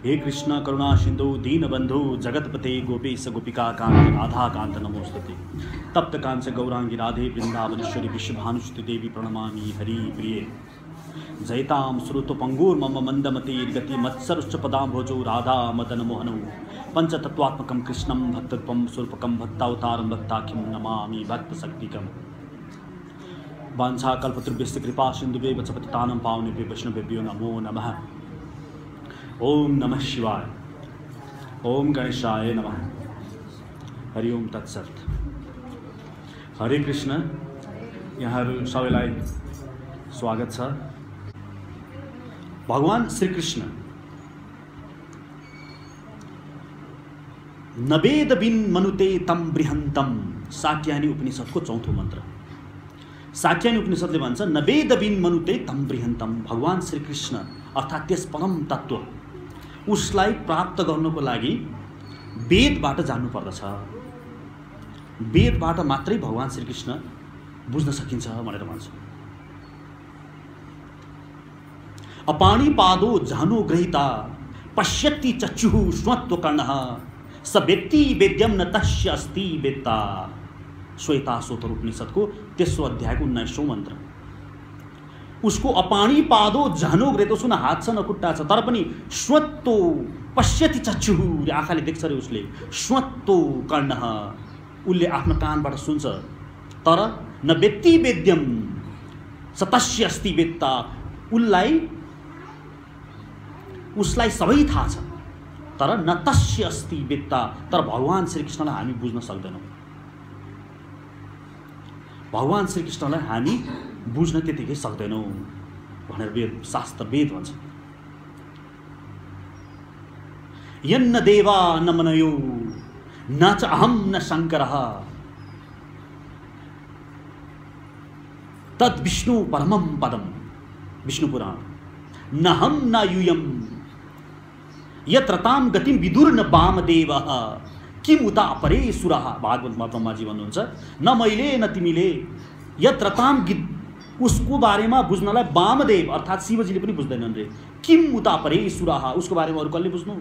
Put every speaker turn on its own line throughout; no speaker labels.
हे कृष्ण करुणा सिंधु दीनबंधु जगतपते गोपेश गोपिका कांत राधा कांत नमोस्तुते। तप्त कांच गौरांगी राधे वृंदावनेश्वरी विश्वभानुसुते देवी प्रणमामि हरि प्रिये। जयतां श्रुतपंगुर मम मंदमतिर्गति मत्सरुश्च पदाम्भोजो राधा मदन मोहनौ पंचतत्वात्मकं कृष्णं भक्तरूपं स्वरूपकं भक्तावतारं भक्ताख्यं नमामि भक्तशक्तिकम्। वाञ्छाकल्पतरुभ्यश्च कृपा सिन्धुभ्यैव च पतितानां पावनेभ्यो वैष्णवेभ्यो नमो नमः। ओम नमः शिवाय। ओम गणेशाय नमः। हरि ओम तत्सत। हरे कृष्ण। यहाँहरू सबैलाई स्वागत छ। भगवान श्री कृष्ण नवेद बिन मनुते तम बृहन्तम साक्यायनी उपनिषदको चौथो मन्त्र। साक्यायनी उपनिषदले भन्छ नवेद बिन मनुते तम बृहन्तम। भगवान श्री कृष्ण अर्थात् त्यस परम तत्व उसलाई प्राप्त गर्नको लागि वेदबाट जान्नु पर्दछ। वेदबाट मात्रै भगवान श्री कृष्ण बुझ्न सकिन्छ भनेर भन्छ। अपाणी पादो जानो ग्रहिता पश्यति चक्षुः स्वत्व कर्णः स व्यक्ति वेद्यम न तस्य अस्ति वेत्ता। श्वेताश्वतर उपनिषदको तेस्रो अध्यायको 19औं मन्त्र। उसको अपाणी पादो जानो ग्रहिता, उसको न हात छ न खुट्टा छ, तर पनि स्वत्तो पश्यति चक्षुः आँखाले देख्छ रे उसले। स्वत्तो कर्णः उसले आफ्नो कानबाट सुन्छ, तर न व्यक्ति वेद्यम स तस्य अस्ति वेत्ता उसलाई सबै थाहा छ, तर न तस्य अस्ति वेत्ता। तर भगवान श्री कृष्णलाई हामी बुझ्न सक्दैनौँ। भगवान श्री कृष्णलाई हामी बुझ्न त्यतिकै सक्दैनौँ भनेर वेद शास्त्र वेद भन्छ। यन्न देवा न मनयो न च अहम न शङ्करः तद् विष्णु परमं पदम। विष्णु पुराण। न हम न यूयम यत्रताम गतिम विदुर न वामदेवः किम उता परे सुरः। भागवतमा ब्रह्माजी भन्नुहुन्छ न मैले न तिमीले यत्रताम उसको बारेमा बुझ्नलाई वामदेव अर्थात् शिवजीले पनि बुझ्दैनन् रे। किम उता परे सुरः उसको बारेमा अरू कसले बुझ्नु?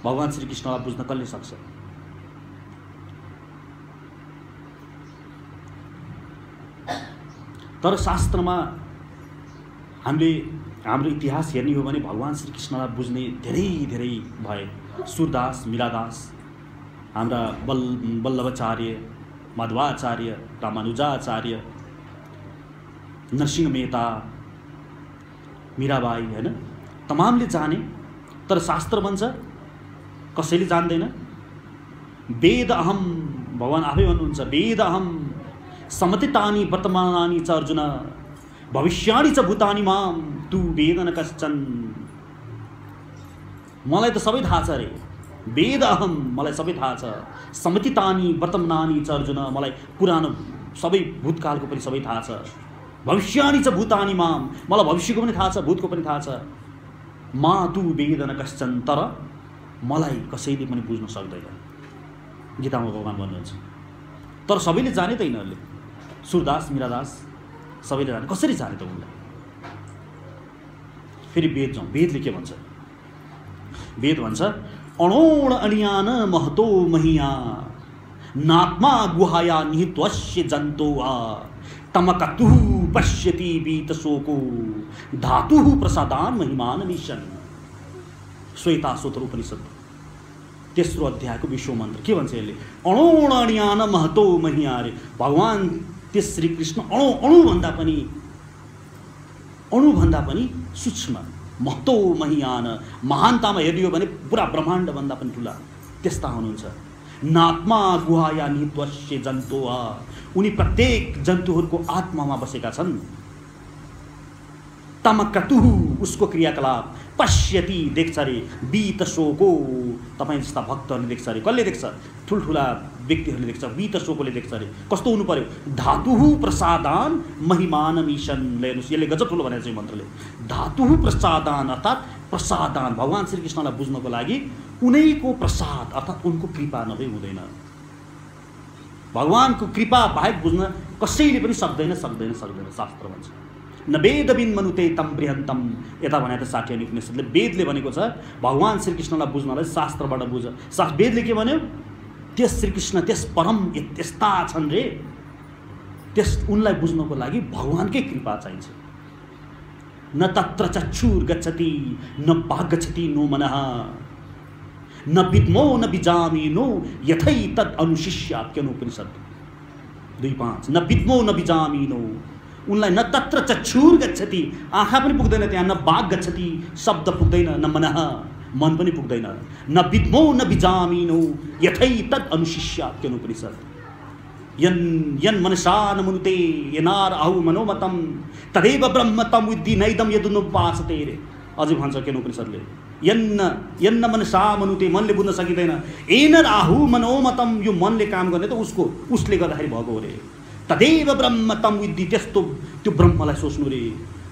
भगवान श्री कृष्णलाई बुझ्न कसले सक्छ? तर शास्त्रमा हामीले हाम्रो इतिहास हेर्ने हो भने भगवान श्री कृष्णलाई बुझ्ने धेरै धेरै भए। सूरदास, मीरादास, हाम्रा वल्लभाचार्य, माधवाचार्य, रामानुजाचार्य, नरसिंह मेहता, मीराबाई, हैन, तमामले जाने। तर शास्त्र भन्छ कसैले जान्दैन। वेद अहम, भगवान आफै भन्नुहुन्छ वेद अहम समतितानि वर्तमानानि च अर्जुन भविष्याणि च भूतानि माम तु वेद न कश्चन। मलाई त सबै थाहा छ रे। वेद अहम, मलाई सबै थाहा छ। समतितानि वर्तमानानि च अर्जुन, मलाई पुरानो सबै भूतकालको पनि सबै थाहा छ। भविष्याणि च भूतानि माम, मलाई भविष्यको पनि थाहा छ, भूतको पनि थाहा छ। मा तु वेद न कश्चन, तर मलाई कसैले पनि बुझ्न सक्दैन। गीतामा भगवान भन्नुहुन्छ। तर सबैले जाने त यिनीहरूले। सूरदास, मीरादास सबैले जाने। कसरी जाने त उनलाई? फेरि वेद जाउँ। वेदले के भन्छ? वेद भन्छ अणोण अणियान महतो महिया नात्मा गुहाया निहित्वस्य जन्तोः तमकतुः पश्यति वीतशोको धातुः प्रसादान महिमान मिशन। श्वेताश्वतर उपनिषद तेस्रो अध्यायको 20औं मन्त्र के भन्छ यसले? अणोण अणियान महतो महिया रे। भगवान त्यस श्री कृष्ण अणुभन्दा पनि सूक्ष्म, महतो महियान, महानतामा हेर्ने हो भने पुरा ब्रह्माण्डभन्दा पनि ठुला त्यस्ता हुनुहुन्छ। नात्मा गुहाया निहित्वस्य जन्तोः, उनी प्रत्येक जन्तुहरूको आत्मामा बसेका छन्। तमकतुः, उसको क्रियाकलाप, पश्यति, देख्छ रे, वीतशोको, तपाईँ जस्ता भक्तहरूले देख्छ रे। कसले देख्छ? ठुल्ठुला व्यक्तिहरूले देख्छ। वीतशोकोले देख्छ रे। कस्तो हुनु पर्यो? धातुः प्रसादान महिमान मिशन। हेर्नुहोस्, यसले गजब ठुलो भनेको छ यो मन्त्रले। धातुः प्रसादान अर्थात् प्रसादान, भगवान श्री कृष्णलाई बुझ्नको लागि उनैको प्रसाद अर्थात् उनको कृपा नभई हुँदैन। भगवानको कृपा बाहेक बुझ्न कसैले पनि सक्दैन। शास्त्र भन्छ न वेदबिन मनुते तम बृहन्तम। यता भने त 60 उपनिषदले वेदले भनेको छ भगवान श्रीकृष्णलाई बुझ्नलाई शास्त्रबाट बुझ। वेदले के भन्यो? त्यस श्रीकृष्ण त्यस परम यस्ता छन् रे, त्यस उनलाई बुझ्नको लागि भगवानकै कृपा चाहिन्छ। न तत्र चक्षुर गच्छति न वाक् गच्छति नो मनः न विद्मो न बिजामिनो यथै तद अनुशिष्यात् के उपनिषद 2:5। न विद्मो न बिजामिनो, उनलाई न तत्र चक्षुर गच्छति, आँखा पनि पुग्दैन त्यहाँ, न वाक् गच्छति, शब्द पुग्दैन, न मनः मन पनि पुग्दैन, न विद्मो न बिजामिनो यथै तद अनुशिष्यात् के उपनिषद। यन यन मनसा न मनुते यनार आहु मनोमतम तदेव ब्रह्म तम विद्धि नैदम यदुनुपासते रे। अझै भन्छ के उपनिषदले, यन्न यन्न मनसा मनुते, मनले बुझ्न सकिँदैन, एनर आहु मनोमतम, यो मनले काम गर्ने त उसले गर्दाखेरि भएको हो रे। तदेव ब्रह्म तम विद्धि, त्यस्तो त्यो ब्रह्मलाई सोच्नु रे।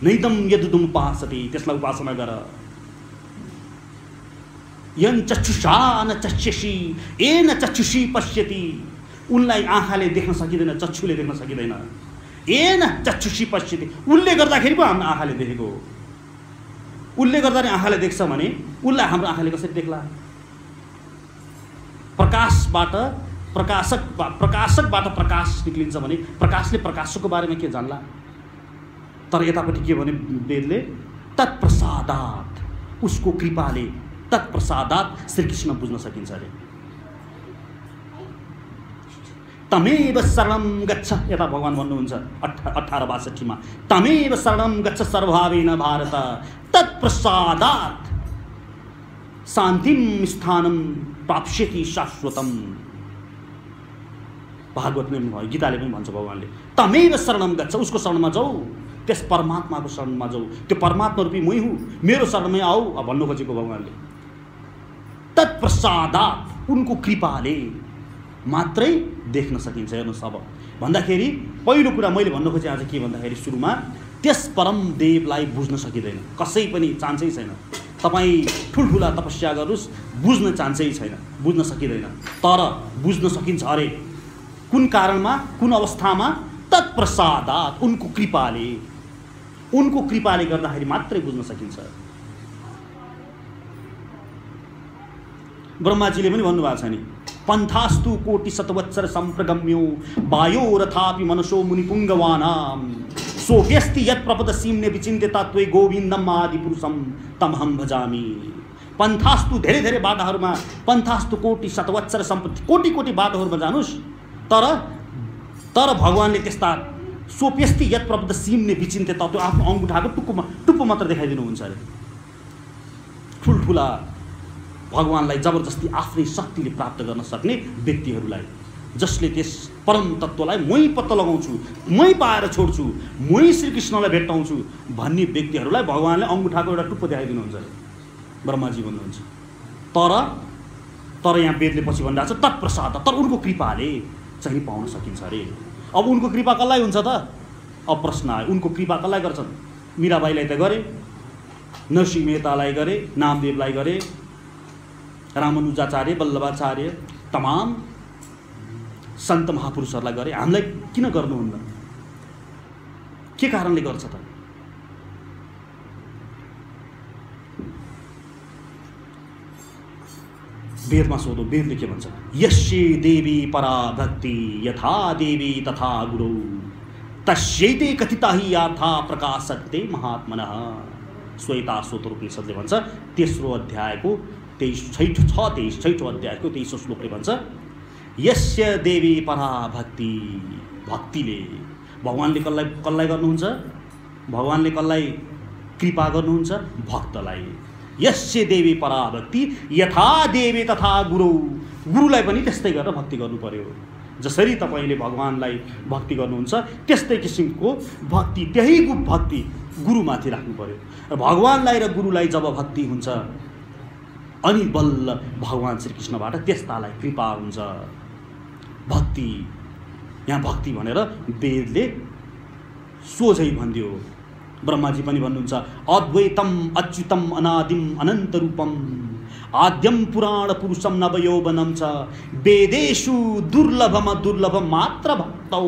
नैदम यदुनुपासते, त्यसलाई उपासना गर। यन चक्षुषा न चक्षसी एन चक्षुषी पश्यति, उनलाई आँखाले देख्न सकिँदैन, चक्षुले देख्न सकिँदैन। एन चक्षुषी पश्यति, उनले गर्दाखेरि पो हाम्रो आँखाले देखेको हो। उसले गर्दा नि आँखाले देख्छ भने उसलाई हाम्रो आँखाले कसरी देख्ला? प्रकाशबाट प्रकाश निक्लिन्छ भने प्रकाशले प्रकाशको बारेमा के जान्ला? तर यतापट्टि के भने वेदले तत्प्रसादात्, उसको कृपाले तत्प्रसादात् श्रीकृष्ण बुझ्न सकिन्छ अरे। तमेव शरणं गच्छ, यता भगवान भन्नुहुन्छ 18:62 तमेव शरणं गच्छ सर्वभावेन भारत तत्प्रसादात् शान्तिं स्थानं प्राप्स्यति शाश्वतम्। भागवतले पनि भयो, गीताले पनि भन्छ भगवानले तमेव शरणं गच्छ, उसको शरणमा जाऊ, त्यस परमात्माको शरणमा जाऊ, त्यो परमात्मा रूपी मै हुँ, मेरो शरणमै आऊ भन्नु खोजेको भगवानले। तत्प्रसादात्, उनको कृपाले मात्रै देख्न सकिन्छ। हेर्नुहोस्, अब भन्दाखेरि पहिलो कुरा मैले भन्नु खोजेँ आज के भन्दाखेरि सुरुमा त्यस परम देवलाई बुझ्न सकिँदैन, कसै पनि चान्सै छैन। तपाईँ ठुल्ठुला तपस्या गर्नुहोस्, बुझ्न चान्सै छैन, बुझ्न सकिँदैन। तर बुझ्न सकिन्छ अरे, कुन कारणमा, कुन अवस्थामा? तत्प्रसादात्, उनको कृपाले गर्दाखेरि मात्रै बुझ्न सकिन्छ। ब्रह्माजीले पनि भन्नुभएको छ नि, पन्थास्तु कोटि शतवत्सर सम्प्रगम्यो वायोरथापि मनसो मुनिपुङ्गवानां सोऽप्यस्ति यत् प्रपदसीम्ने विचिन्त्य तत्त्वे गोविन्दम आदिपुरुषं तमहं भजामि। पन्थास्तु धेरै धेरै बाटाहरूमा, पन्थास्तु कोटि शतवत्सर कोटि बाटोहरूमा जानुस्, तर भगवानले त्यस्ता सोऽप्यस्ति यत् प्रपदसीम्ने विचिन्त्य तत्त्व, आफ्नो अङ्गुठाको टुप्पो मात्र देखाइदिनुहुन्छ अरे। ठुल्ठुला भगवानलाई जबरजस्ती आफ्नै शक्तिले प्राप्त गर्न सक्ने व्यक्तिहरूलाई, जसले त्यस परम तत्त्वलाई मै पत्ता लगाउँछु, मै पाएर छोड्छु, मै श्रीकृष्णलाई भेट्टाउँछु भन्ने व्यक्तिहरूलाई भगवानले अङ्गुठाको एउटा टुप्पो देखाइदिनुहुन्छ अरे, ब्रह्माजी भन्नुहुन्छ। तर यहाँ वेदले पछि भनिरहेको छ तत्प्रसाद, तर उनको कृपाले चाहिँ पाउन सकिन्छ अरे। अब उनको कृपा कसलाई हुन्छ त? अब प्रश्न आयो, उनको कृपा कसलाई गर्छन्? मीराबाईलाई त गरे, नरसिंह मेहतालाई गरे, नामदेवलाई गरे, रामानुजाचार्य, वल्लभाचार्य, तमाम सन्त महापुरुषहरूलाई गरे। हामीलाई किन गर्नुहुन्न? के कारणले गर्छ त? वेदमा सोधो, वेदले के भन्छ? यस्ये देवी परा भक्ति यथा देवी तथा गुरु तस्यैते कथिता हि याथा प्रकाशते महात्मनः। श्वेताश्वतर उपनिषदले भन्छ, तेस्रो अध्यायको 23 अध्यायको 23 श्लोकले भन्छ, यस्य देवी परा भक्ति, भक्तिले भगवानले कसलाई गर्नुहुन्छ? भगवानले कसलाई कृपा गर्नुहुन्छ? भक्तलाई। यस्य देवी परा भक्ति यथा देवी तथा गुरु, गुरुलाई पनि त्यस्तै गरेर भक्ति गर्नु पर्यो। जसरी तपाईले भगवानलाई भक्ति गर्नुहुन्छ त्यस्तै किसिमको भक्ति, त्यही भक्ति गुरुमाथि राख्नु पर्यो। भगवानलाई र गुरुलाई जब भक्ति हुन्छ अनि बल्ल भगवान श्रीकृष्णबाट त्यस्तालाई कृपा हुन्छ। भक्ति, यहाँ भक्ति भनेर वेदले सोझै भनिदियो। ब्रह्माजी पनि भन्नुहुन्छ, अद्वैतम अच्युतम अनादिम अनन्त रूपम आद्यम पुराण पुरुषम नवयौवनम च वेदेषु दुर्लभम दुर्लभम मात्र भक्तौ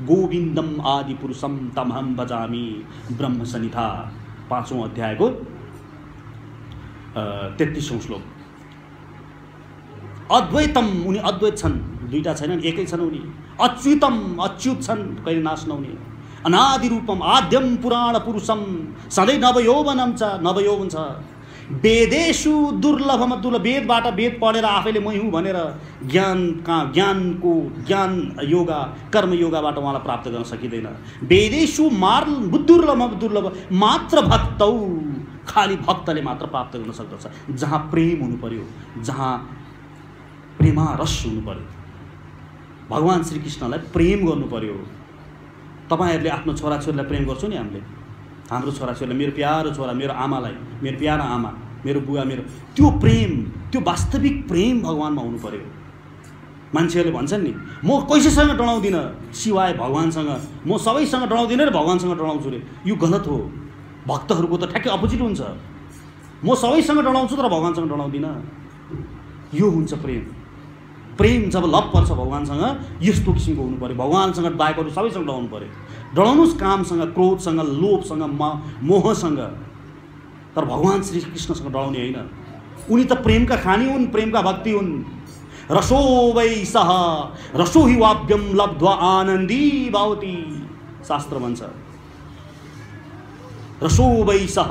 गोविन्दम आदि पुरुषम तमहम भजामि ब्रह्म सनिधा। 5औं अध्यायको 33औं श्लोक। अद्वैतम, उनी अद्वैत छन्, दुईटा छैनन्, एकै छन् उनी। अच्युतम, अच्युत छन्, कहिले नाश नहुने। अनादि रूपम आद्यम पुराण पुरुषम, सधैँ नवयौवनम छ, नवयौवन छ। वेदेषु दुर्लभम दुर्लभ, वेदबाट वेद पढेर आफैले मै हुँ भनेर ज्ञान योगा कर्म योगाबाट उहाँलाई प्राप्त गर्न सकिँदैन। वेदेषु दुर्लभम दुर्लभ मात्र भक्तौ, खाली भक्तले मात्र प्राप्त गर्न सक्दछ। जहाँ प्रेम हुनु पर्यो, जहाँ प्रेमा रस हुनु पर्यो, भगवान श्रीकृष्णलाई प्रेम गर्नु पर्यो। तपाईहरुले आफ्नो छोराछोरीलाई प्रेम गर्छौ नि, हाम्रो छोराछोरीलाई, मेरो प्यारो छोरा, मेरो आमालाई, मेरो प्यारो आमा, मेरो बुवा, मेरो त्यो प्रेम, त्यो वास्तविक प्रेम भगवानमा हुनु पर्यो। मान्छेहरूले भन्छन् नि, म कसैसँग डराउँदिन सिवाय भगवानसँग, म सबैसँग डराउँदिन र भगवानसँग डराउँछु रे। यो गलत हो। भक्तहरूको त ठ्याक्कै अपोजिट हुन्छ। म सबैसँग डराउँछु तर भगवानसँग डराउँदिन। यो हुन्छ प्रेम। प्रेम जब लभ पर्छ भगवानसँग, यस्तो किसिमको हुनु पर्यो। भगवानसँग बाहेक अरू सबैसँग डराउनु पर्यो। डराउनुस् कामसँग, क्रोधसँग, लोभसँग, मोहसँग, तर भगवान श्रीकृष्णसँग डराउने होइन। उनी त प्रेमका खानी हुन्, प्रेमका भक्ति हुन्। रसो वै सह रसो हि वाप्यम लब्ध्वा आनन्दी भवति, शास्त्र भन्छ। रसो वै सह,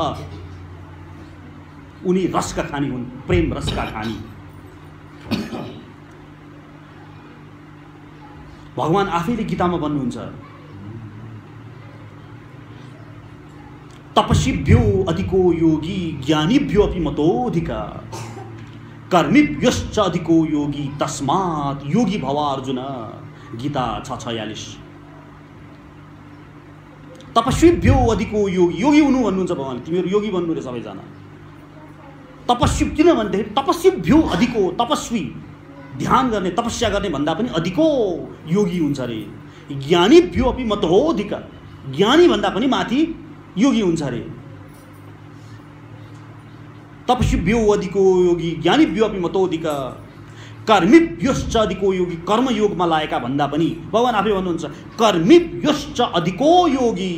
उनी रसका खानी हुन्, प्रेम रसका खानी। भगवान आफैले गीतामा भन्नुहुन्छ, तपस्विभ्यो अधिको योगी ज्ञानीभ्यो अपि मतोऽधिका कर्मिभ्यश्च अधिको योगी तस्मात् योगी भव अर्जुन। गीता 6:46। तपस्विभ्यो अधिको योगी, योगी हुनु भन्नुहुन्छ भगवान, तिमीहरू योगी बन्नु रे सबैजना। तपस्वी किन भन्दाखेरि तपस्विभ्यो अधिको, तपस्वी ध्यान गर्ने तपस्या गर्ने भन्दा पनि अधिको योगी हुन्छ रे। ज्ञानीभ्यो अपि मतोऽधिका, ज्ञानी भन्दा पनि माथि योगी हुन्छ रे। तपस्विभ्यो अधिको योगी ज्ञानीभ्यो अपि मतोऽधिका कर्मिभ्यश्च अधिको योगी, कर्मयोगमा लागेका भन्दा पनि भगवान आफै भन्नुहुन्छ कर्मिभ्यश्च अधिको योगी,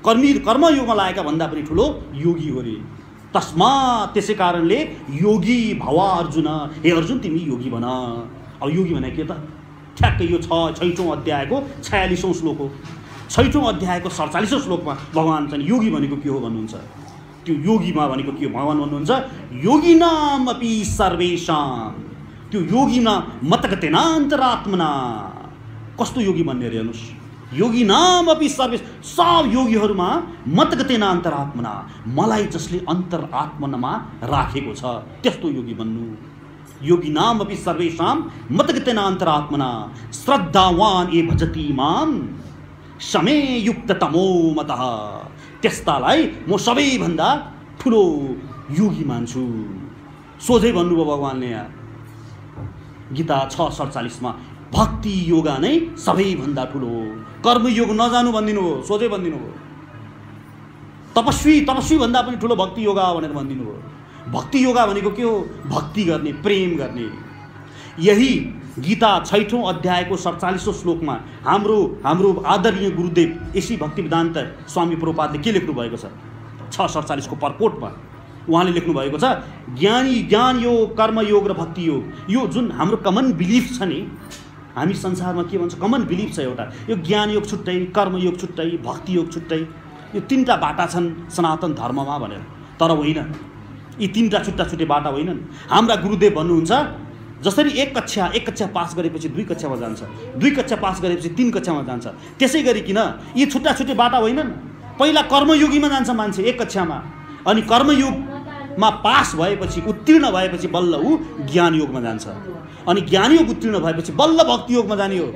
कर्मयोगमा लागेका भन्दा पनि ठुलो योगी हो रे। तस्मात्, त्यसै कारणले योगी भव अर्जुन, हे अर्जुन तिमी योगी बन। अब योगी भने के त? ठ्याक्कै यो 6औं अध्यायको 46औं श्लोक हो। 6औं अध्यायको 47औं श्लोकमा भगवान चाहिँ योगी भनेको के हो भन्नुहुन्छ। त्यो योगीमा भनेको के हो? भगवान भन्नुहुन्छ योगिनाम अपि सर्वेषां, त्यो योगिना मतगतेनान्तरात्मना। कस्तो योगी भन्ने रे हेर्नुस्, योगिनाम अपि सर्वेष, सब योगीहरूमा मतगतेनान्तरात्मना, मलाई जसले अन्तरात्मनमा राखेको छ त्यस्तो योगी बन्नु। योगिनाम अपि सर्वेषां मतगतेनान्तरात्मना श्रद्धावान ए भजति माम समे युक्त तमो मतः, त्यस्तालाई म सबैभन्दा ठुलो योगी मान्छु। सोझै भन्नुभयो भगवानले यहाँ गीता 6:47 भक्ति योगा नै सबैभन्दा ठुलो हो। कर्मयोग नजानु भनिदिनु हो, सोझै भनिदिनु हो। तपस्वी भन्दा पनि ठुलो भक्ति योगा भनेर भनिदिनु हो। भक्ति योगा भनेको के हो? भक्ति गर्ने, प्रेम गर्ने। यही गीता 6औं अध्यायको 47औं श्लोकमा हाम्रो आदरणीय गुरुदेव एसी भक्ति वेदान्त स्वामी प्रभुपादले के लेख्नु भएको छ? 6:47 को परपोर्टमा उहाँले लेख्नु भएको छ, ज्ञान योग, कर्मयोग र भक्ति योग, यो जुन हाम्रो कमन बिलिफ छ नि, हामी संसारमा के भन्छ कमन बिलिफ छ एउटा, यो ज्ञान योग छुट्टै, कर्मयोग छुट्टै, भक्ति योग छुट्टै, यो 3टा बाटा छन् सनातन धर्ममा भनेर। तर होइन, यी 3टा छुट्टा बाटा होइनन्। हाम्रा गुरुदेव भन्नुहुन्छ जसरी एक कक्षा पास गरेपछि 2 कक्षामा जान्छ, 2 कक्षा पास गरेपछि 3 कक्षामा जान्छ, त्यसै गरिकन यी छुट्टा बाटा होइनन्। पहिला कर्मयोगीमा जान्छ मान्छे 1 कक्षामा, अनि कर्मयोगमा पास भएपछि, उत्तीर्ण भएपछि बल्ल ऊ ज्ञान योगमा जान्छ, अनि ज्ञान योग उत्तीर्ण भएपछि बल्ल भक्ति योगमा जाने हो।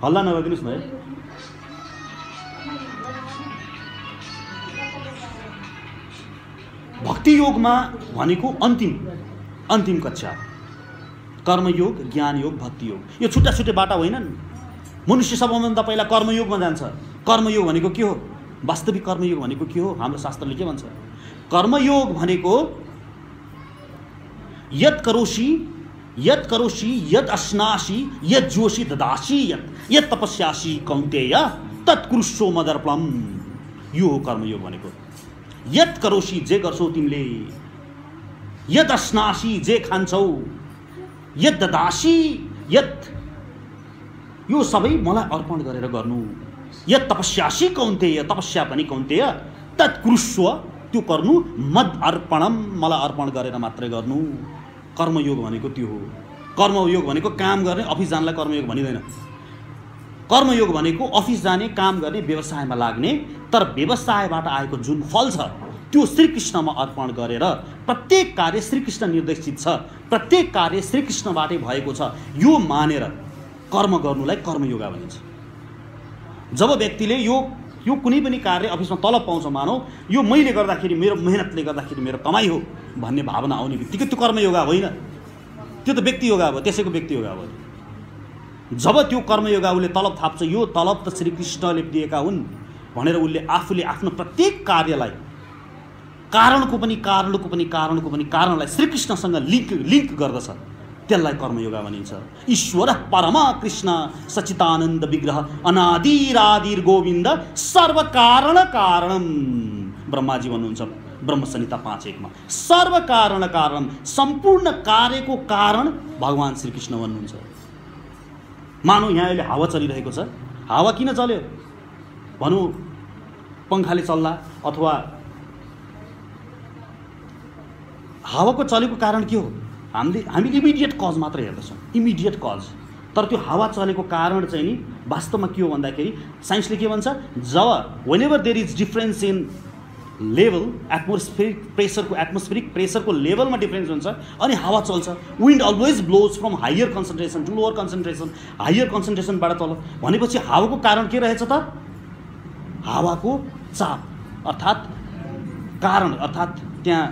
हल्ला नगरिदिनुस् न है। भक्ति योगमा भनेको अन्तिम कक्षा, कर्मयोग, ज्ञान योग, भक्ति योग, यो छुट्टा बाटा होइनन्। मनुष्य सबभन्दा पहिला कर्मयोगमा जान्छ। कर्मयोग भनेको के हो? वास्तविक कर्मयोग भनेको के हो? हाम्रो शास्त्रले के भन्छ? कर्मयोग भनेको यत् करोषि यत् करोषि यत् अश्नासि यत् जोषि ददासि यत् तपस्यासि कौन्तेय तत् कुरुष्व मदर्पणम। यो हो कर्मयोग भनेको। यत् करोषि जे गर्छौ तिमीले, यत् अश्नासि जे खान्छौ, यत् ददासि यत् यो सबै मलाई अर्पण गरेर गर्नु। यत् तपस्यासि कौन्तेय तपस्या पनि कौन्तेय तत् कुरुष्व त्यो गर्नु मद अर्पणम मलाई अर्पण गरेर मात्रै गर्नु। कर्मयोग भनेको त्यो हो। कर्मयोग भनेको काम गर्ने, अफिस जानलाई कर्मयोग भनिँदैन। कर्मयोग भनेको अफिस जाने, काम गर्ने, व्यवसायमा लाग्ने, तर व्यवसायबाट आएको जुन फल छ त्यो श्रीकृष्णमा अर्पण गरेर प्रत्येक कार्य श्रीकृष्ण निर्देशित छ, प्रत्येक कार्य श्रीकृष्णबाटै भएको छ, यो मानेर कर्म गर्नुलाई कर्मयोगा भनिन्छ। जब व्यक्तिले यो कुनै पनि कार्य अफिसमा तलब पाउँछ, मानौ यो मैले गर्दाखेरि, मेरो मेहनतले गर्दाखेरि मेरो कमाइ हो भन्ने भावना आउने बित्तिकै त्यो कर्मयोगा होइन, त्यो त व्यक्ति योगा भयो, त्यसैको व्यक्ति योगा भयो। जब त्यो कर्मयोगा उसले तलब थाप्छ, यो तलब त श्रीकृष्णले दिएका हुन् भनेर उसले आफूले आफ्नो प्रत्येक कार्यलाई कारणको पनि कारणलाई श्रीकृष्णसँग लिङ्क गर्दछ, त्यसलाई कर्मयोगा भनिन्छ। ईश्वर परमा कृष्ण सच्चिदानन्द विग्रह अनादिरादिर गोविन्द सर्व कारण कारणम। ब्रह्माजी भन्नुहुन्छ ब्रह्म संहिता 5:1 मा, सर्व कारण कारण, सम्पूर्ण कार्यको कारण भगवान श्रीकृष्ण भन्नुहुन्छ। मानौ यहाँ अहिले हावा चलिरहेको छ, हावा किन चल्यो भनौँ, पङ्खाले चल्ला अथवा हावाको चलेको कारण के हो? हामी इमिडिएट कज मात्र हेर्दछौँ, इमिडिएट कज। तर त्यो हावा चलेको कारण चाहिँ नि वास्तवमा के हो भन्दाखेरि साइन्सले के भन्छ, जब whenever there is difference in level, atmospheric प्रेसरको लेभलमा डिफरेन्स हुन्छ अनि हावा चल्छ। Wind always blows from higher concentration to lower concentration, higher कन्सन्ट्रेसनबाट तल। भनेपछि हावाको कारण के रहेछ त? हावाको चाप अर्थात् कारण, अर्थात् त्यहाँ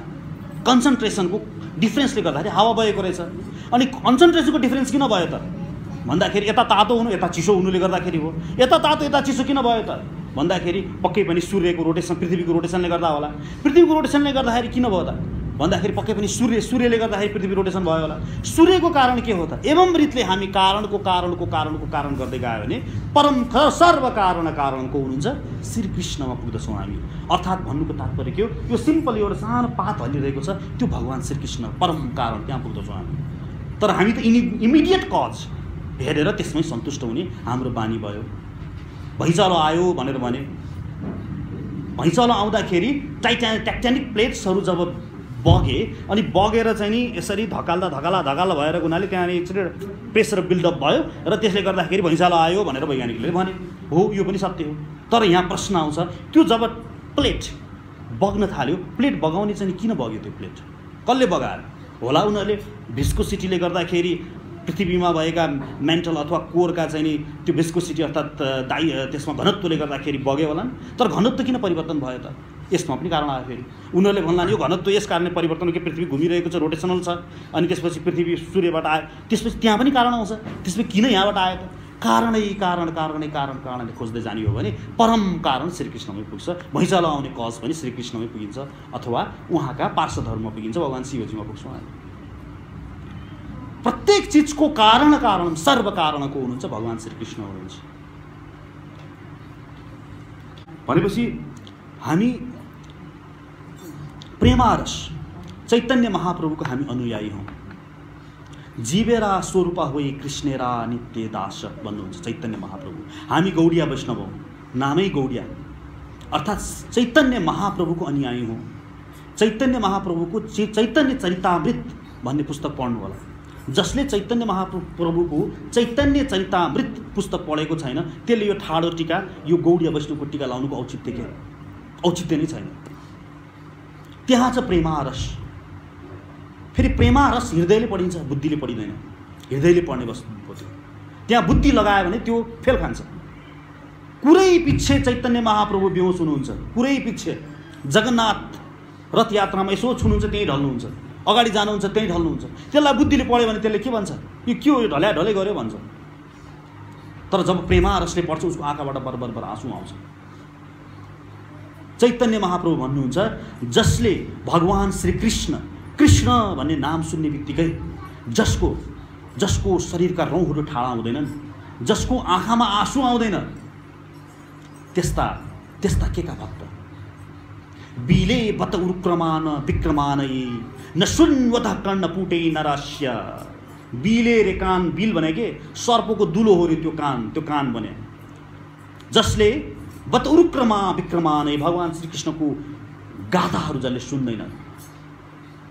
कन्सन्ट्रेसनको डिफ्रेन्सले गर्दाखेरि हावा बगेको रहेछ। अनि कन्सन्ट्रेसनको डिफ्रेन्स किन भयो त भन्दाखेरि यता तातो हुनु यता चिसो हुनुले गर्दाखेरि हो। यता तातो यता चिसो किन भयो त भन्दाखेरि पक्कै पनि सूर्यको रोटेसन, पृथ्वीको रोटेसनले गर्दा होला। पृथ्वीको रोटेसनले गर्दाखेरि किन भयो त भन्दाखेरि पक्कै पनि सूर्यले गर्दाखेरि पृथ्वी रोटेसन भयो होला। सूर्यको कारण के हो त? एवं रीतले हामी कारणको कारण गर्दै गयो भने परम सर्व कारण कारणको हुनुहुन्छ श्रीकृष्णमा पुग्दछौँ हामी। अर्थात् भन्नुको तात्पर्य के हो, यो सिम्पल एउटा सानो पात हल्लिरहेको छ, त्यो भगवान श्रीकृष्ण परम कारण, त्यहाँ पुग्दछौँ हामी। तर हामी त इमिडिएट कज हेरेर त्यसमै सन्तुष्ट हुने हाम्रो बानी भयो। भैँचालो आयो भनेर भने, भैँचालो आउँदाखेरि टेक्टोनिक प्लेट्सहरू जब बगे अनि बगेर चाहिँ नि यसरी धकाल्दा भएर हुनाले त्यहाँनिर एकचोटि प्रेसर बिल्डअप भयो र त्यसले गर्दाखेरि भैँचालो आयो भनेर वैज्ञानिकले भने। हो, यो पनि सत्य हो। तर यहाँ प्रश्न आउँछ, त्यो जब प्लेट बग्न थाल्यो, प्लेट बगाउने चाहिँ किन बग्यो? त्यो प्लेट कसले बगायो होला? उनीहरूले भिस्कोसिटीले गर्दाखेरि पृथ्वीमा भएका मेन्टल अथवा कोरका चाहिँ नि त्यो भिस्कोसिटी अर्थात् त्यसमा घनत्वले गर्दाखेरि बग्यो होला। तर घनत्व किन परिवर्तन भयो त? यसमा पनि कारण आयो। फेरि उनीहरूले भन्ला यो घनत्व यस कारणले परिवर्तन कि पृथ्वी घुमिरहेको छ, रोटेसनल छ, अनि त्यसपछि पृथ्वी सूर्यबाट आयो, त्यसपछि त्यहाँ पनि कारण आउँछ। त्यसपछि किन यहाँबाट आयो त? कारणले खोज्दै जाने हो भने परम कारण श्रीकृष्णमै पुग्छ। भैँचालो आउने कज पनि श्रीकृष्णमै पुगिन्छ अथवा उहाँका पार्षदहरूमा पुगिन्छ, भगवान शिवजीमा पुग्छौँ हामी। प्रत्येक चिजको कारण सर्व कारणको हुनुहुन्छ भगवान श्रीकृष्ण हुनुहुन्छ। भनेपछि हामी प्रेमारस चैतन्य महाप्रभुको हामी अनुयायी हौँ। जीवेरा स्वरूपा होइ कृष्णेरा नित्य दास भन्नुहुन्छ चैतन्य महाप्रभु। हामी गौडिया वैष्णव हौँ, नामै गौडिया, अर्थात् चैतन्य महाप्रभुको अनुयायी हौँ। चैतन्य महाप्रभुको चैतन्य चरितामृत भन्ने पुस्तक पढ्नु होला। जसले चैतन्य महाप्रभुको चैतन्य चरितामृत पुस्तक पढेको छैन त्यसले यो ठाडो टीका, यो गौडिया वैष्णवको टीका लाउनुको औचित्य नै छैन। त्यहाँ छ प्रेमारस। फेरि प्रेमारस हृदयले पढिन्छ, बुद्धिले पढिँदैन। हृदयले पढ्ने वस्तु थियो। त्यहाँ बुद्धि लगायो भने त्यो फेल खान्छ। कुरै पछि चैतन्य महाप्रभु बेहोस हुनुहुन्छ, कुरै पछि जगन्नाथ रथ यात्रामा यसो छुनुहुन्छ त्यहीँ ढल्नुहुन्छ, अगाडि जानुहुन्छ त्यहीँ ढल्नुहुन्छ। त्यसलाई बुद्धिले पढ्यो भने त्यसले के भन्छ? यो के हो, यो ढलै गर्यो भन्छ। तर जब प्रेमारसले पढ्छ उसको आँखाबाट बरबर आँसु आउँछ। चैतन्य महाप्रभु भन्नुहुन्छ जसले भगवान श्रीकृष्ण, कृष्ण भन्ने नाम सुन्ने बित्तिकै जसको जसको शरीरका रौँहरू ठाडा हुँदैनन्, जसको आँखामा आँसु आउँदैन, त्यस्ता केका भक्त। बिले बत उरुक्रमान विक्रमानये न शृण्वतः कर्णपुटे नरास्य। बिले रे कान, बिल भनेके सर्पको दुलो हो रे, त्यो कान बने। जसले बत उरुक्रमा विक्रमानये, भगवान श्रीकृष्णको गाथाहरू जसले सुन्दैन,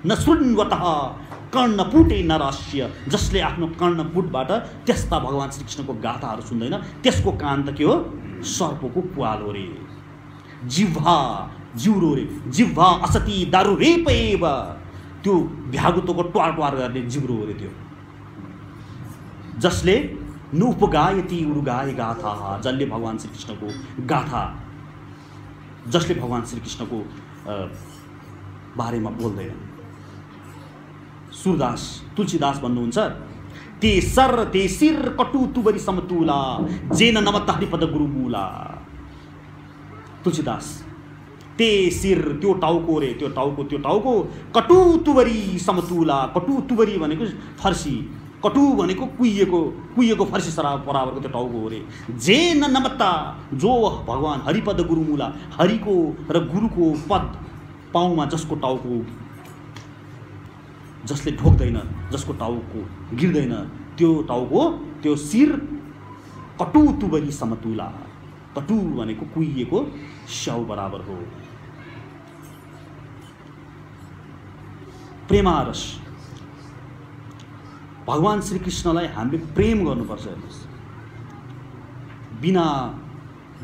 न शृण्वतः कर्णपुटे नरास्य, जसले आफ्नो कर्णपुटबाट त्यस्ता भगवान श्रीकृष्णको गाथाहरू सुन्दैन, त्यसको कान त के हो? सर्पको प्वाल हो रे। जिह्वा, जिउरो रे, जिह्वा असति दारु रेपएव, त्यो भ्यागुतोको ट्वार गर्ने जिब्रो हो रे त्यो। जसले नुपगायति उरुगाय गाथा, जसले भगवान श्रीकृष्णको गाथा, जसले भगवान श्रीकृष्णको बारेमा बोल्दैन। सूरदास, तुलसीदास भन्नुहुन्छ, ते सिर कटु तुबरी समतुला जेन नमत हरिपद गुरुमूला। तुलसीदास, ते सिर, त्यो टाउको रे, त्यो टाउको कटु तुबरी समतुला। कटु तुबरी भनेको फर्सी, कटु भनेको कुहिएको फर्सी बराबरको त्यो टाउको हो रे। जेन नमत्ता, जो भगवान हरिपद गुरुमूला, हरिको र गुरुको पद पाउमा जसको टाउको, जसले ढोक्दैन, जसको टाउको गिर्दैन, त्यो टाउको, त्यो शिर कटु तुबरी समतुला। कटु भनेको कुहिएको स्याउ बराबर हो। प्रेमारस, भगवान श्रीकृष्णलाई हामीले प्रेम गर्नुपर्छ। हेर्नुहोस्,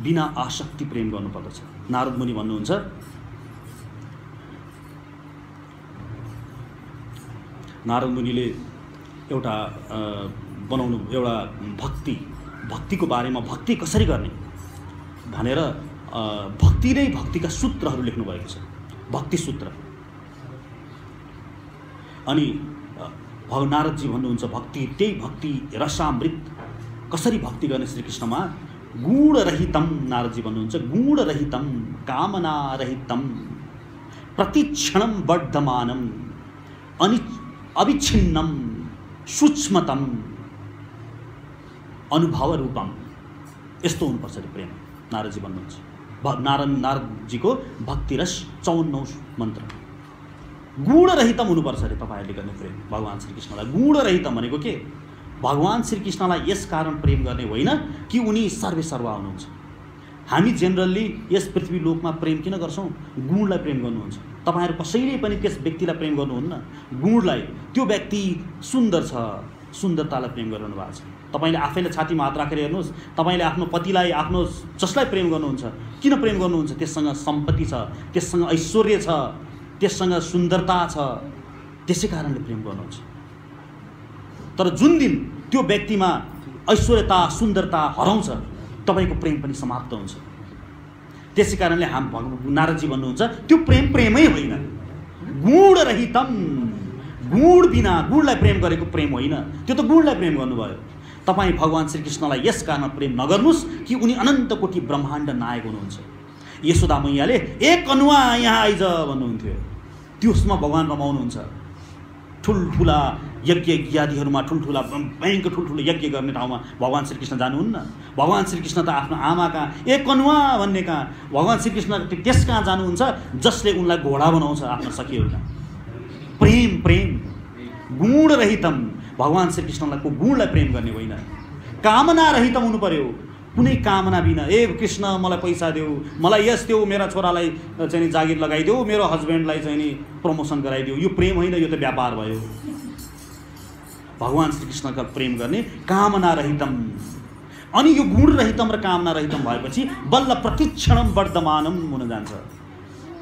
बिना आसक्ति प्रेम गर्नुपर्दछ। नारद मुनि भन्नुहुन्छ, नारद मुनिले एउटा भक्तिको बारेमा, भक्ति कसरी गर्ने भनेर भक्ति नै भक्तिका सूत्रहरू लेख्नु भएको छ, भक्ति सूत्र। अनि नारदजी भन्नुहुन्छ, भक्ति, त्यही भक्ति रसामृत, कसरी भक्ति गर्ने श्रीकृष्णमा? गुण रहितम, नारदजी भन्नुहुन्छ, गुण रहितम कामना रहितम प्रतिक्षणम वर्धमानम अविच्छिन्नम सूक्ष्मतम अनुभव रूपम। यस्तो हुनुपर्छ प्रेम, नारदजी भन्नुहुन्छ। नारदजीको भक्तिरस 54औं मन्त्र। गुण रहितम हुनुपर्छ अरे तपाईहरुले गर्ने प्रेम भगवान श्रीकृष्णलाई। गुण रहितम भनेको के? भगवान श्रीकृष्णलाई यस कारण प्रेम गर्ने होइन कि उनी सर्वेसर्वा हुनुहुन्छ। हामी जेनरली यस पृथ्वी लोकमा प्रेम किन गर्छौं? गुणलाई प्रेम गर्नुहुन्छ। तपाईहरु कसैले पनि त्यस व्यक्तिलाई प्रेम गर्नुहुन्न, गुणलाई। त्यो व्यक्ति सुन्दर छ, सुन्दरतालाई प्रेम गरिरहनु भएको छ। तपाईले आफैले छातीमा हात राखेर हेर्नुस्, तपाईले आफ्नो पतिलाई, आफ्नो जसलाई प्रेम गर्नुहुन्छ, किन प्रेम गर्नुहुन्छ? त्यससँग सम्पत्ति छ, त्यससँग ऐश्वर्य छ, त्यससँग सुन्दरता छ, त्यसै कारणले प्रेम गर्नुहुन्छ। तर जुन दिन त्यो व्यक्तिमा ऐश्वर्यता, सुन्दरता हराउँछ, तपाईको प्रेम पनि समाप्त हुन्छ। त्यसै कारणले नारदजी भन्नुहुन्छ, त्यो प्रेम प्रेमै होइन, गुण रहितम। गुण बिना, गुणलाई प्रेम गरेको प्रेम होइन, त्यो त गुणलाई प्रेम गर्नुभयो। तपाई भगवान श्रीकृष्णलाई यस कारण प्रेम नगर्नुस् कि उनी अनन्त कोटि ब्रह्माण्ड नायक हुनुहुन्छ। यशोदा मैयाले एक अनुवा यहाँ आइज भन्नुहुन्थ्यो, त्यसमा भगवान रमाउनुहुन्छ। ठुल्ठुला यज्ञ यादीहरूमा, ठुल्ठुला भयङ्कर ठुल्ठुलो यज्ञ गर्ने ठाउँमा भगवान श्रीकृष्ण जानुहुन्न। भगवान श्रीकृष्ण त आफ्नो आमा कहाँ, एक अनुवा भन्ने कहाँ, भगवान श्रीकृष्ण त्यस कहाँ जानुहुन्छ जसले उनलाई घोडा बनाउँछ आफ्नो सखीहरूका। प्रेम, प्रेम गुण रहितम। भगवान श्रीकृष्णलाई को गुणलाई प्रेम गर्ने होइन, कामना रहितम हुनु पर्यो। कुनै कामना बिना, ए कृष्ण मलाई पैसा देऊ, मलाई यस देऊ, मेरा छोरालाई चाहिँ जागिर लगाइदेऊ, मेरो हस्बेन्डलाई चाहिँ नि प्रमोसन गराइदेऊ, यो प्रेम होइन, यो त व्यापार भयो। भगवान श्रीकृष्णका प्रेम गर्ने कामना रहितम। अनि यो गुण रहितम र कामना रहितम भएपछि बल्ल प्रतिक्षणम वर्धमानम हुन जान्छ।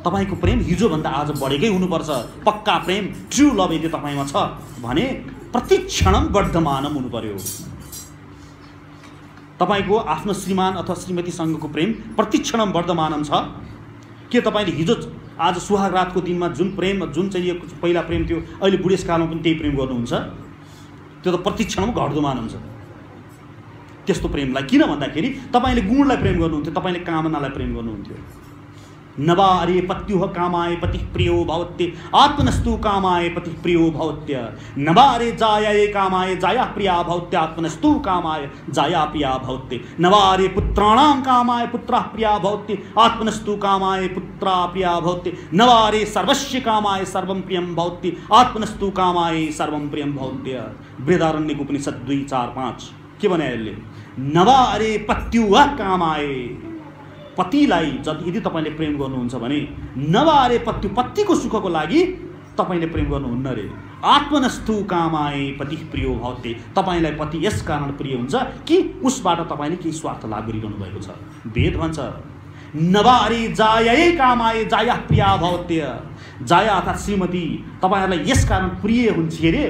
तपाईको प्रेम हिजोभन्दा आज बढेकै हुनुपर्छ। पक्का प्रेम, ट्रु लभ यदि तपाईमा छ भने प्रतिक्षणम वर्धमानम हुनु पर्यो। तपाईको आफ्नो श्रीमान अथवा श्रीमतीसँगको प्रेम प्रतिक्षणम वर्धमानम छ के? तपाईले हिजो आज सुहाग रातको दिनमा जुन प्रेम, जुन चाहिँ पहिला प्रेम थियो, अहिले बुढेसकालमा पनि त्यही प्रेम गर्नुहुन्छ? त्यो त प्रतिक्षणम घट्दोमान हुन्छ। त्यस्तो प्रेमलाई किन भन्दाखेरि तपाईले गुणलाई प्रेम गर्नुहुन्थ्यो, तपाईले कामनालाई प्रेम गर्नुहुन्थ्यो। नवा अरे पत्युः कामाय पतिः प्रियो भवत्य आत्मनस्तु कामाय पतिः प्रियो भवत्य नवा अरे जायाय कामाय जाया प्रिया भवत्य आत्मनस्तु कामाय जाया प्रिया भवत्य नवा अरे पुत्राणां कामाय पुत्रः प्रिया भवत्य आत्मनस्तु कामाय पुत्रा प्रिया भवत्य नवा अरे सर्वस्य कामाय सर्वं प्रियं भवत्य आत्मनस्तु कामाय सर्वं प्रियं भवत्य। बृहदारण्यक उपनिषद 2:4-5 के भने यसले नवा अरे पत्युः कामाय पतिलाई यदि तपाईले प्रेम गर्नुहुन्छ भने नवा अरे पतिको सुखको लागि तपाईले प्रेम गर्नुहुन्न रे। आत्मनस्तु कामाय पतिः प्रियो भवते तपाईलाई पति यस कारण प्रिय हुन्छ कि उसबाट तपाईले केही स्वार्थ लाभ गरिरहनु भएको छ। वेद भन्छ नवा अरे जायाय कामाय जाया प्रिया भवते जाया अर्थात् श्रीमती तपाईहरुलाई यस कारण प्रिय हुन्छ रे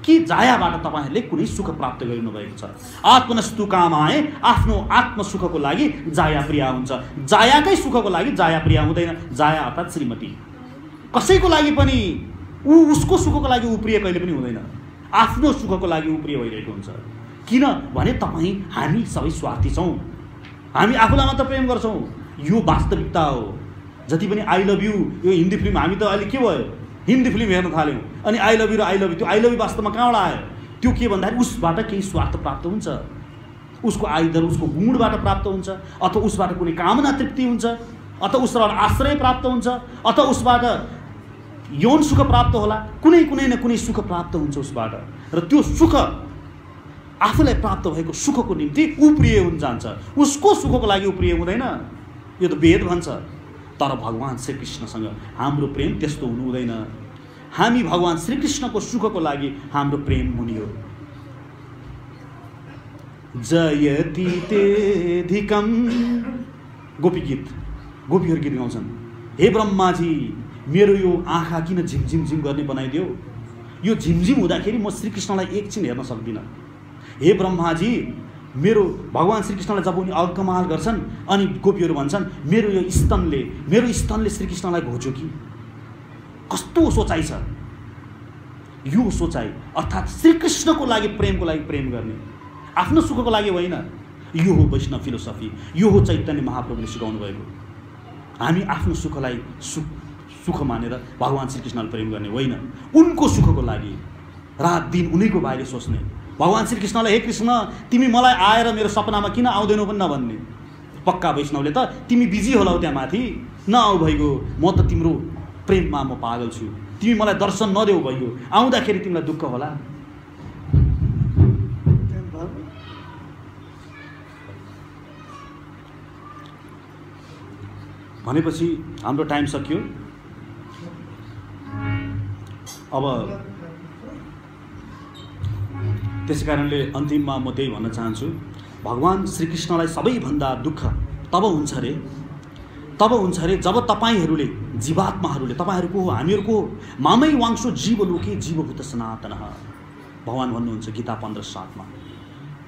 कि जायाबाट तपाईहरुले कुनै सुख प्राप्त गरिनु भएको छ। आत्मनस्तु कामाय आफ्नो आत्म सुखको लागि जाया प्रिया हुन्छ। जायाकै सुखको लागि जाया प्रिया हुँदैन। जाया अर्थात् श्रीमती कसैको लागि पनि उसको सुखको लागि ऊ प्रिय कहिले पनि हुँदैन। आफ्नो सुखको लागि ऊ प्रिय भइरहेको हुन्छ। किन भने हामी सबै स्वार्थी छौं। हामी आफूलाई मात्र प्रेम गर्छौं। यो वास्तविकता हो। जति पनि I love you yo Hindi film हामी त अहिले के भयो हिन्दी फिल्म हेर्न थाल्यौं अनि आई लभ यू र आई लभ यू त्यो आई लभ यू वास्तवमा कहाँबाट आयो? त्यो के भन्दाखेरि उसबाट केही स्वार्थ प्राप्त हुन्छ। उसको आइदर उसको गुणबाट प्राप्त हुन्छ अथवा उसबाट कुनै कामना तृप्ति हुन्छ अथवा उसबाट आश्रय प्राप्त हुन्छ अथवा उसबाट यौन सुख प्राप्त होला। कुनै न कुनै सुख प्राप्त हुन्छ उसबाट र त्यो सुख आफूलाई प्राप्त भएको सुखको निम्ति ऊ प्रिय हुन जान्छ। उसको सुखको लागि ऊ प्रिय हुँदैन। यो त वेद भन्छ। तर भगवान श्रीकृष्णसँग हाम्रो प्रेम त्यस्तो हुनु हुँदैन। हामी भगवान श्रीकृष्णको सुखको लागि हाम्रो प्रेम हुने हो। जयति तेधिकम गोपी गीत गोपीहरु गीत गाउँछन्। हे ब्रह्माजी मेरो यो आँखा किन झिमझिम गर्ने बनाइदियो? यो झिमझिम हुँदाखेरि म श्रीकृष्णलाई एकछिन हेर्न सक्दिन। हे ब्रह्माजी मेरो भगवान श्रीकृष्णलाई जब उनी अल्कमाल गर्छन् अनि गोपीहरु भन्छन् मेरो यो स्तनले श्रीकृष्णलाई घोच्यो कि? कस्तो सोचाइ छ यो सोचाइ। अर्थात् श्रीकृष्णको लागि प्रेमको लागि प्रेम गर्ने आफ्नो सुखको लागि होइन। यो हो वैष्णव फिलोसफी। यो हो चैतन्य महाप्रभुले सिकाउनु भएको। हामी आफ्नो सुखलाई सुख मानेर भगवान श्रीकृष्णलाई प्रेम गर्ने होइन। उनको सुखको लागि रात दिन उनीको बारे सोच्ने। भगवान श्रीकृष्णलाई हे कृष्ण तिमी मलाई आएर मेरो सपनामा किन आउँदैनौ पनि नभन्ने। पक्का वैष्णवले त तिमी बिजी होलाउ त्यहाँ माथि नआउ भइगयो म त तिम्रो प्रेममा म पागल छु। तिमी मलाई दर्शन नदेऊ भइगयो आउँदाखेरि तिमीलाई दुःख होला। भनेपछि हाम्रो टाइम सकियो। अब त्यसै कारणले अन्तिममा म त्यही भन्न चाहन्छु भगवान श्रीकृष्णलाई सबैभन्दा दुःख तब हुन्छ रे जब तपाईहरुले जीवात्माहरुले तपाईहरुको हो हामीहरुको मामै वांशो जीवलोके जीवभूत सनातनः भगवान भन्नुहुन्छ गीता 15:7 मा।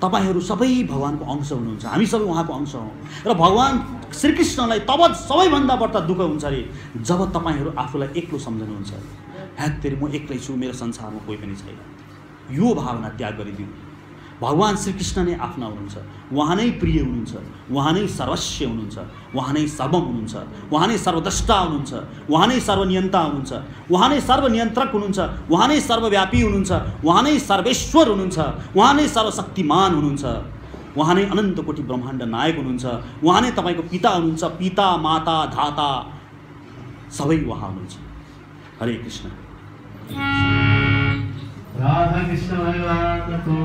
तपाईहरु सबै भगवानको अंश हुनुहुन्छ। हामी सबै उहाँको अंश हौं र भगवान श्रीकृष्णलाई तब सबैभन्दा बढ्ता दुःख हुन्छ रे जब तपाईहरु आफूलाई एक्लो सम्झनुहुन्छ। ह्यात्तेरी म एक्लै छु मेरो संसारमा कोही पनि छैन। यो भावना त्याग गरिदिनु। भगवान श्रीकृष्ण नै आफ्ना हुनुहुन्छ। उहाँ नै प्रिय हुनुहुन्छ। उहाँ नै सर्वस्व हुनुहुन्छ। उहाँ नै सर्वम हुनुहुन्छ। उहाँ नै सर्वद्रष्टा हुनुहुन्छ। उहाँ नै सर्वनियन्ता हुनुहुन्छ। उहाँ नै सर्वनियन्त्रक हुनुहुन्छ। उहाँ नै सर्वव्यापी हुनुहुन्छ। उहाँ नै सर्वेश्वर हुनुहुन्छ। उहाँ नै सर्वशक्तिमान हुनुहुन्छ। उहाँ नै अनन्त कोटि ब्रह्माण्ड नायक हुनुहुन्छ। उहाँ नै तपाईको पिता हुनुहुन्छ। पिता माता धाता सबै उहाँ हुनुहुन्छ। हरे कृष्ण।
राधा कृष्ण भगवान को